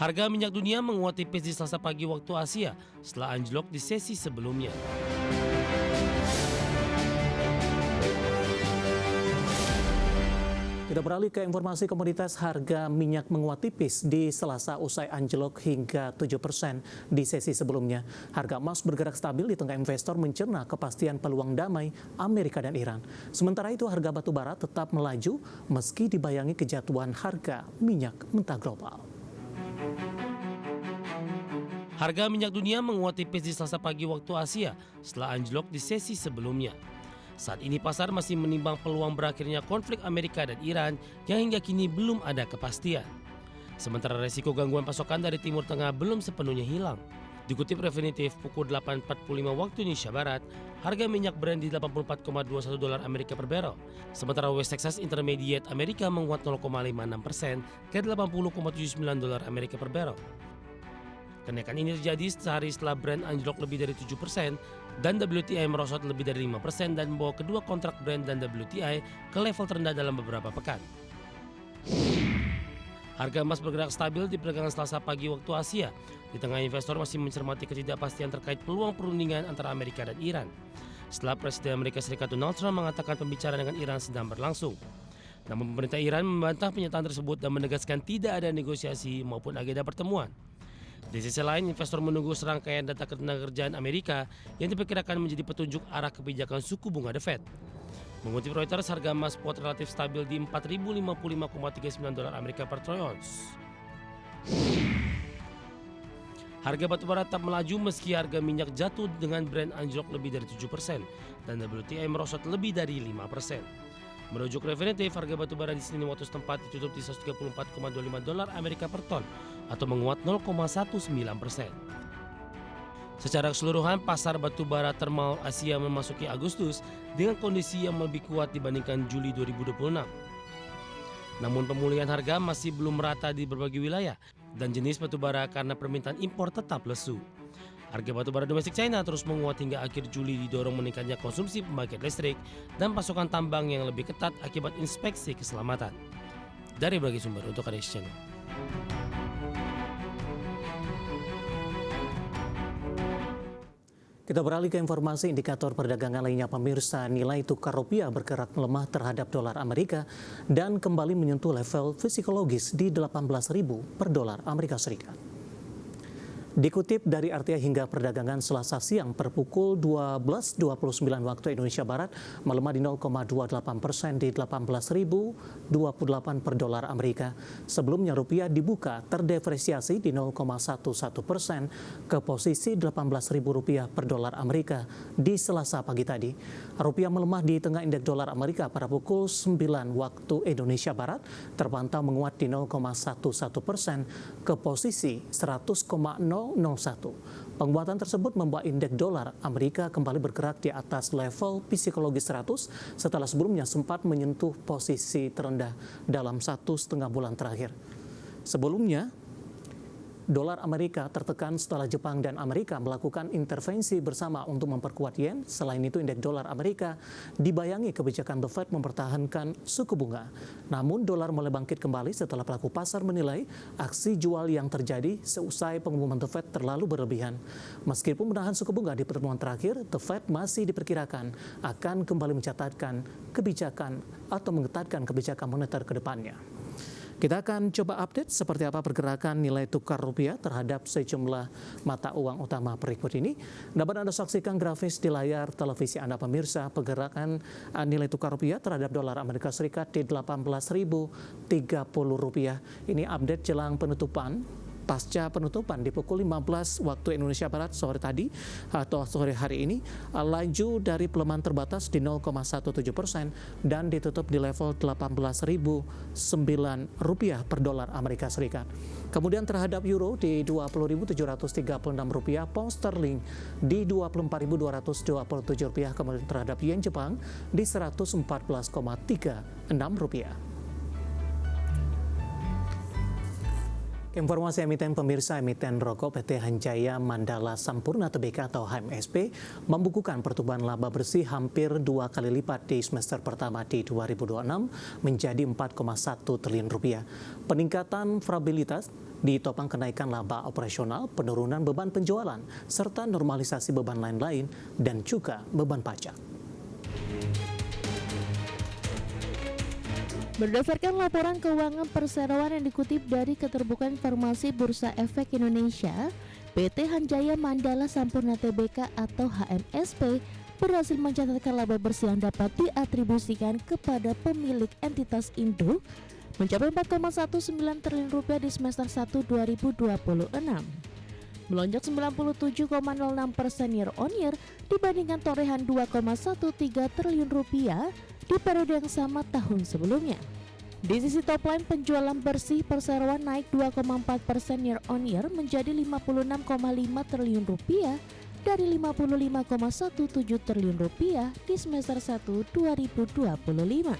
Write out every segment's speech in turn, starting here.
Harga minyak dunia menguat tipis di Selasa pagi waktu Asia setelah anjlok di sesi sebelumnya. Kita beralih ke informasi komoditas. Harga minyak menguat tipis di Selasa usai anjlok hingga 7% di sesi sebelumnya. Harga emas bergerak stabil di tengah investor mencerna kepastian peluang damai Amerika dan Iran. Sementara itu harga batu bara tetap melaju meski dibayangi kejatuhan harga minyak mentah global. Harga minyak dunia menguat tipis di Selasa pagi waktu Asia setelah anjlok di sesi sebelumnya. Saat ini pasar masih menimbang peluang berakhirnya konflik Amerika dan Iran yang hingga kini belum ada kepastian. Sementara resiko gangguan pasokan dari Timur Tengah belum sepenuhnya hilang. Dikutip Refinitiv pukul 8.45 waktu Indonesia Barat, harga minyak Brent di 84,21 dolar Amerika per barrel. Sementara West Texas Intermediate Amerika menguat 0,56% ke 80,79 dolar Amerika per barrel. Kenaikan ini terjadi sehari setelah Brent anjlok lebih dari 7% dan WTI merosot lebih dari 5% dan membawa kedua kontrak Brent dan WTI ke level terendah dalam beberapa pekan. Harga emas bergerak stabil di perdagangan Selasa pagi waktu Asia. Di tengah investor masih mencermati ketidakpastian terkait peluang perundingan antara Amerika dan Iran. Setelah Presiden Amerika Serikat Donald Trump mengatakan pembicaraan dengan Iran sedang berlangsung. Namun pemerintah Iran membantah pernyataan tersebut dan menegaskan tidak ada negosiasi maupun agenda pertemuan. Di sisi lain, investor menunggu serangkaian data ketenagakerjaan Amerika yang diperkirakan menjadi petunjuk arah kebijakan suku bunga The Fed. Mengutip Reuters, harga emas spot relatif stabil di 4.055,39 dolar Amerika per troy ounce. Harga batubara tetap melaju meski harga minyak jatuh dengan Brent anjlok lebih dari 7% dan WTI merosot lebih dari 5%. Merujuk Refinitiv, harga batubara di Senin waktu setempat ditutup di 134,25 dolar Amerika per ton atau menguat 0,19%. Secara keseluruhan, pasar batubara termal Asia memasuki Agustus dengan kondisi yang lebih kuat dibandingkan Juli 2026. Namun pemulihan harga masih belum merata di berbagai wilayah dan jenis batubara karena permintaan impor tetap lesu. Harga batubara domestik China terus menguat hingga akhir Juli didorong meningkatnya konsumsi pembangkit listrik dan pasokan tambang yang lebih ketat akibat inspeksi keselamatan. Dari berbagai sumber untuk Aris Channel. Kita beralih ke informasi indikator perdagangan lainnya pemirsa. Nilai tukar rupiah bergerak melemah terhadap dolar Amerika dan kembali menyentuh level psikologis di 18.000 per dolar Amerika Serikat. Dikutip dari RTA hingga perdagangan Selasa siang per pukul 12.29 waktu Indonesia Barat melemah di 0,28% di 18.028 per dolar Amerika. Sebelumnya rupiah dibuka terdepresiasi di 0,11% ke posisi 18.000 rupiah per dolar Amerika di Selasa pagi tadi. Rupiah melemah di tengah indeks dolar Amerika pada pukul 9 waktu Indonesia Barat terpantau menguat di 0,11% ke posisi 100,001. Penguatan tersebut membuat indeks dolar Amerika kembali bergerak di atas level psikologis 100 setelah sebelumnya sempat menyentuh posisi terendah dalam 1,5 bulan terakhir. Sebelumnya, dolar Amerika tertekan setelah Jepang dan Amerika melakukan intervensi bersama untuk memperkuat yen. Selain itu, indeks dolar Amerika dibayangi kebijakan The Fed mempertahankan suku bunga. Namun, dolar mulai bangkit kembali setelah pelaku pasar menilai aksi jual yang terjadi seusai pengumuman The Fed terlalu berlebihan. Meskipun menahan suku bunga di pertemuan terakhir, The Fed masih diperkirakan akan kembali mencatatkan kebijakan atau mengetatkan kebijakan moneter ke depannya. Kita akan coba update seperti apa pergerakan nilai tukar rupiah terhadap sejumlah mata uang utama berikut ini. Dapat Anda saksikan grafis di layar televisi Anda pemirsa pergerakan nilai tukar rupiah terhadap dolar Amerika Serikat di 18.030 rupiah. Ini update jelang penutupan. Pasca penutupan di pukul 15 waktu Indonesia Barat sore tadi atau sore hari ini, laju dari pelemahan terbatas di 0,17% dan ditutup di level 18.009 rupiah per dolar Amerika Serikat. Kemudian terhadap euro di 20.736 rupiah, pound sterling di 24.227 rupiah, kemudian terhadap yen Jepang di 114,36 rupiah. Informasi emiten pemirsa, emiten rokok PT Hanjaya Mandala Sampurna Tbk atau HMSP membukukan pertumbuhan laba bersih hampir 2 kali lipat di semester pertama di 2026 menjadi 4,1 triliun rupiah. Peningkatan profitabilitas ditopang kenaikan laba operasional, penurunan beban penjualan, serta normalisasi beban lain-lain dan juga beban pajak. Berdasarkan laporan keuangan perseroan yang dikutip dari Keterbukaan Informasi Bursa Efek Indonesia, PT Hanjaya Mandala Sampurna Tbk atau HMSP berhasil mencatatkan laba bersih yang dapat diatribusikan kepada pemilik entitas induk mencapai 4,19 triliun rupiah di semester 1 2026. Melonjak 97,06% year on year dibandingkan torehan 2,13 triliun rupiah di periode yang sama tahun sebelumnya. Di sisi top line, penjualan bersih perseroan naik 2,4% year on year menjadi 56,5 triliun rupiah dari 55,17 triliun rupiah di semester 1 2025.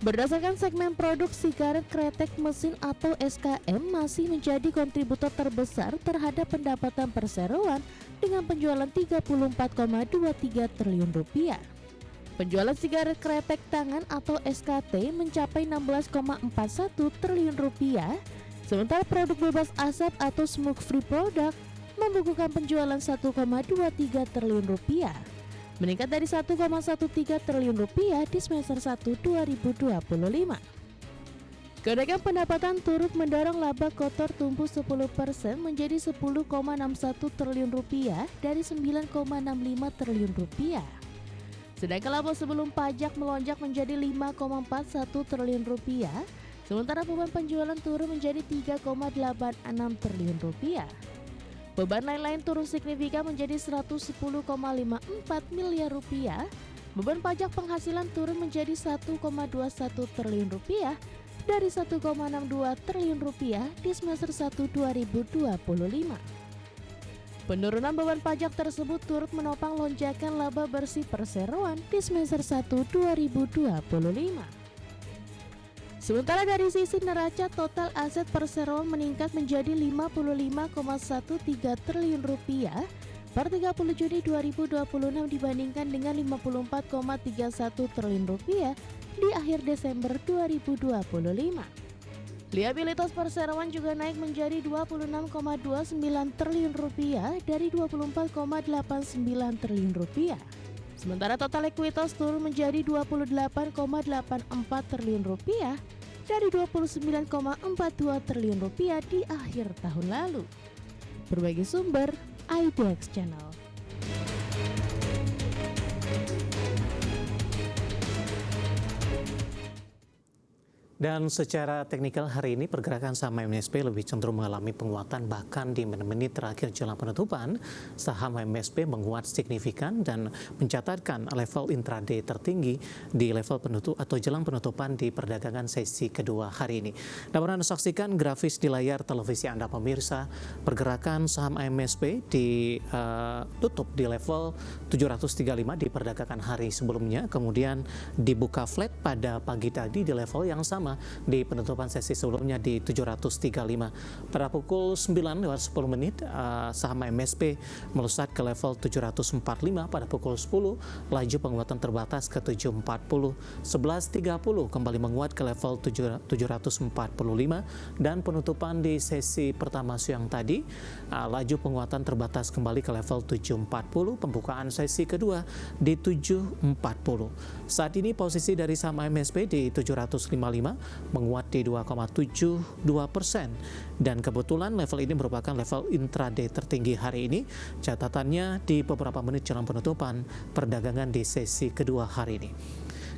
Berdasarkan segmen produk, sigaret kretek mesin atau SKM masih menjadi kontributor terbesar terhadap pendapatan perseroan dengan penjualan 34,23 triliun rupiah. Penjualan sigaret kretek tangan atau SKT mencapai 16,41 triliun rupiah, sementara produk bebas asap atau smoke free product membukukan penjualan 1,23 triliun rupiah, meningkat dari 1,13 triliun rupiah di semester 1 2025. Kenaikan pendapatan turut mendorong laba kotor tumbuh 10% menjadi 10,61 triliun rupiah dari 9,65 triliun rupiah. Sedangkan laba sebelum pajak melonjak menjadi 5,41 triliun rupiah, sementara beban penjualan turun menjadi 3,86 triliun rupiah. Beban lain-lain turun signifikan menjadi 110,54 miliar rupiah. Beban pajak penghasilan turun menjadi 1,21 triliun rupiah dari 1,62 triliun rupiah di semester 1 2025. Penurunan beban pajak tersebut turut menopang lonjakan laba bersih perseroan di semester 1 2025. Sementara dari sisi neraca, total aset perseroan meningkat menjadi 55,13 triliun rupiah per 30 Juni 2026 dibandingkan dengan 54,31 triliun rupiah di akhir Desember 2025. Liabilitas perseroan juga naik menjadi 26,29 triliun rupiah dari 24,89 triliun rupiah. Sementara total ekuitas turun menjadi 28,84 triliun rupiah dari 29,42 triliun rupiah di akhir tahun lalu. Berbagai sumber, IDX Channel. Dan secara teknikal hari ini pergerakan saham MSP lebih cenderung mengalami penguatan, bahkan di menit-menit terakhir jelang penutupan saham MSP menguat signifikan dan mencatatkan level intraday tertinggi di level penutup atau jelang penutupan di perdagangan sesi kedua hari ini. Dapat Anda saksikan grafis di layar televisi Anda pemirsa, pergerakan saham MSP tutup di level 735 di perdagangan hari sebelumnya, kemudian dibuka flat pada pagi tadi di level yang sama di penutupan sesi sebelumnya di 735. Pada pukul 9:10 saham MSP melesat ke level 745. Pada pukul 10 laju penguatan terbatas ke 740. 11:30 kembali menguat ke level 745 dan penutupan di sesi pertama siang tadi laju penguatan terbatas kembali ke level 740. Pembukaan sesi kedua di 740. Saat ini posisi dari saham MSP di 755 menguat di 2,72% dan kebetulan level ini merupakan level intraday tertinggi hari ini. Catatannya di beberapa menit jelang penutupan perdagangan di sesi kedua hari ini.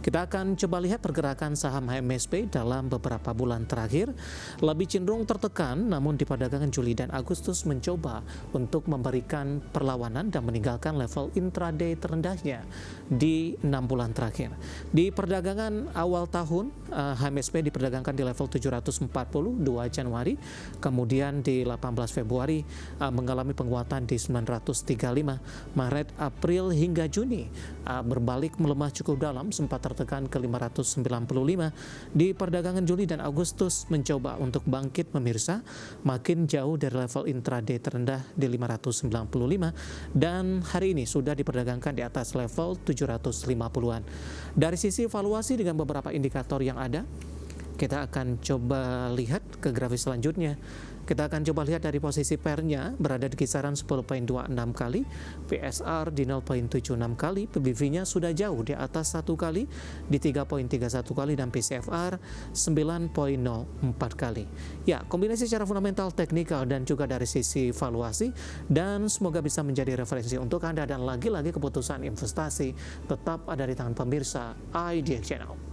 Kita akan coba lihat pergerakan saham HMSP dalam beberapa bulan terakhir. Lebih cenderung tertekan, namun di perdagangan Juli dan Agustus mencoba untuk memberikan perlawanan dan meninggalkan level intraday terendahnya di 6 bulan terakhir. Di perdagangan awal tahun, HMSP diperdagangkan di level 740 2 Januari, kemudian di 18 Februari mengalami penguatan di 935, Maret, April hingga Juni berbalik melemah cukup dalam, sempat tertekan ke 595. Di perdagangan Juli dan Agustus mencoba untuk bangkit pemirsa, makin jauh dari level intraday terendah di 595 dan hari ini sudah diperdagangkan di atas level 750-an. Dari sisi valuasi dengan beberapa indikator yang ada, kita akan coba lihat ke grafis selanjutnya. Kita akan coba lihat dari posisi pairnya berada di kisaran 10.26 kali, PSR di 0.76 kali, PBV-nya sudah jauh di atas 1 kali di 3.31 kali dan PCFR 9.04 kali. Ya, kombinasi secara fundamental, teknikal dan juga dari sisi valuasi, dan semoga bisa menjadi referensi untuk Anda, dan lagi-lagi keputusan investasi tetap ada di tangan pemirsa IDX Channel.